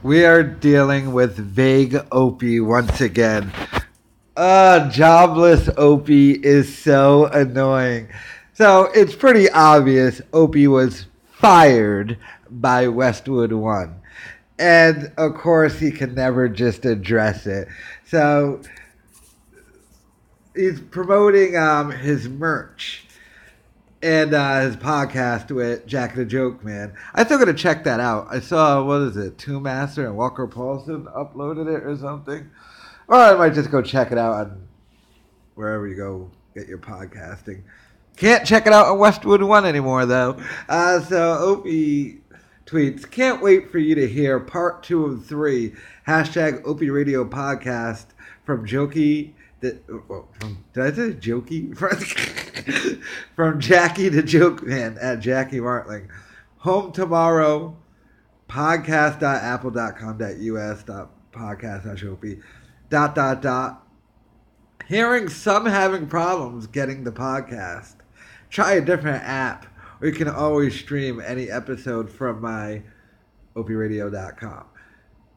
We are dealing with vague Opie once again. Jobless Opie is so annoying. So it's pretty obvious Opie was fired by Westwood One. And of course, he can never just address it. So he's promoting his merch and his podcast with Jack the Joke Man. I still gotta check that out. I saw, what is it, Two Master and Walker Paulson uploaded it or something. Or I might just go check it out on wherever you go get your podcasting. Can't check it out on Westwood One anymore though. So Opie tweets, can't wait for you to hear part 2 of 3 hashtag Opie Radio podcast from Jokey. Did I say Jokey? From Jackie the Joke Man at Jackie Martling. Home tomorrow. Podcast.apple.com.us. Podcast.opie. ... Hearing some having problems getting the podcast. Try a different app, or you can always stream any episode from my opieradio.com.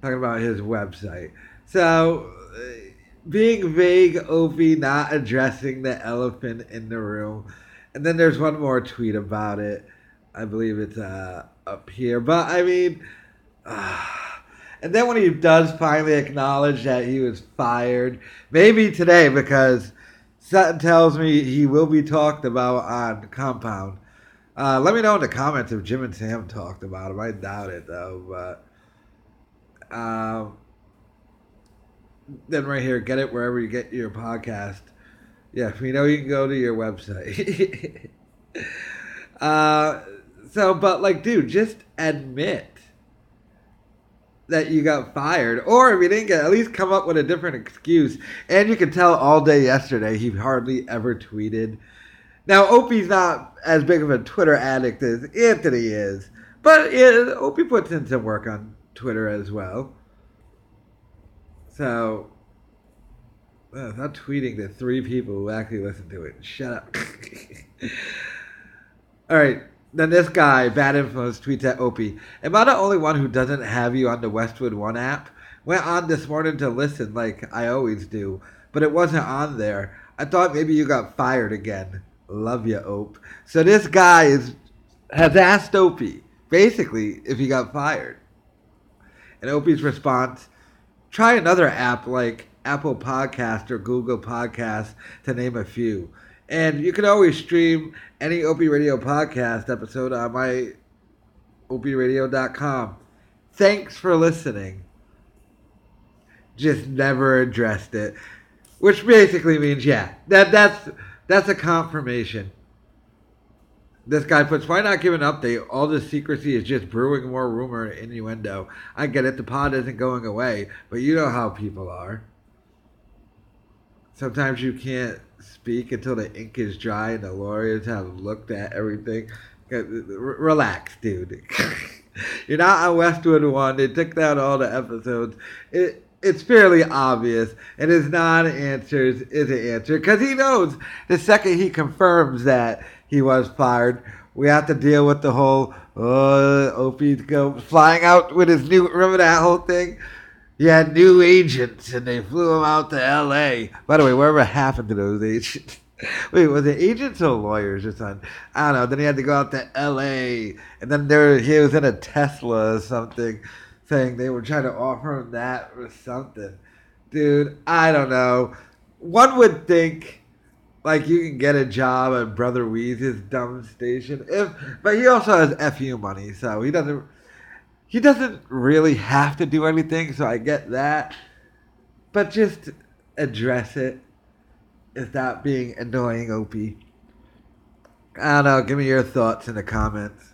Talking about his website. So, being vague, Opie not addressing the elephant in the room. And then there's one more tweet about it. I believe it's up here. But, I mean... and then when he does finally acknowledge that he was fired, maybe today, because Sutton tells me he will be talked about on Compound. Let me know in the comments if Jim and Sam talked about him. I doubt it, though. But then right here, get it wherever you get your podcast. Yeah, we know you can go to your website. But like, dude, just admit that you got fired, or if you didn't get, at least come up with a different excuse. And you can tell all day yesterday he hardly ever tweeted. Now Opie's not as big of a Twitter addict as Anthony is, but Opie puts in some work on Twitter as well. So not tweeting to 3 people who actually listen to it. Shut up. All right. Then this guy, Bad Influence, tweets at Opie, am I the only one who doesn't have you on the Westwood One app? Went on this morning to listen like I always do, but it wasn't on there. I thought maybe you got fired again. Love you, Ope. So this guy has asked Opie, basically, if he got fired. And Opie's response, try another app like Apple Podcast or Google Podcast, to name a few. And you can always stream any Opie Radio podcast episode on my opieradio.com. Thanks for listening. Just never addressed it. Which basically means, yeah, that's a confirmation. This guy puts, why not give an update? All this secrecy is just brewing more rumor and innuendo. I get it, the pod isn't going away, but you know how people are. Sometimes you can't speak until the ink is dry and the lawyers have looked at everything. Relax, dude. You're not on Westwood One. They took down all the episodes. It's fairly obvious, and his non-answers is an answer, because he knows the second he confirms that he was fired, we have to deal with the whole Opie flying out with his new, remember that whole thing? He had new agents, and they flew him out to L.A. By the way, whatever happened to those agents? Wait, was it agents or lawyers or something? I don't know. Then he had to go out to L.A., and then he was in a Tesla or something, saying they were trying to offer him that or something. Dude, I don't know. One would think, like, you can get a job at Brother Weeze's dumb station, but he also has FU money, so he doesn't really have to do anything, so I get that. But just address it. Stop being annoying, Opie. I don't know. Give me your thoughts in the comments.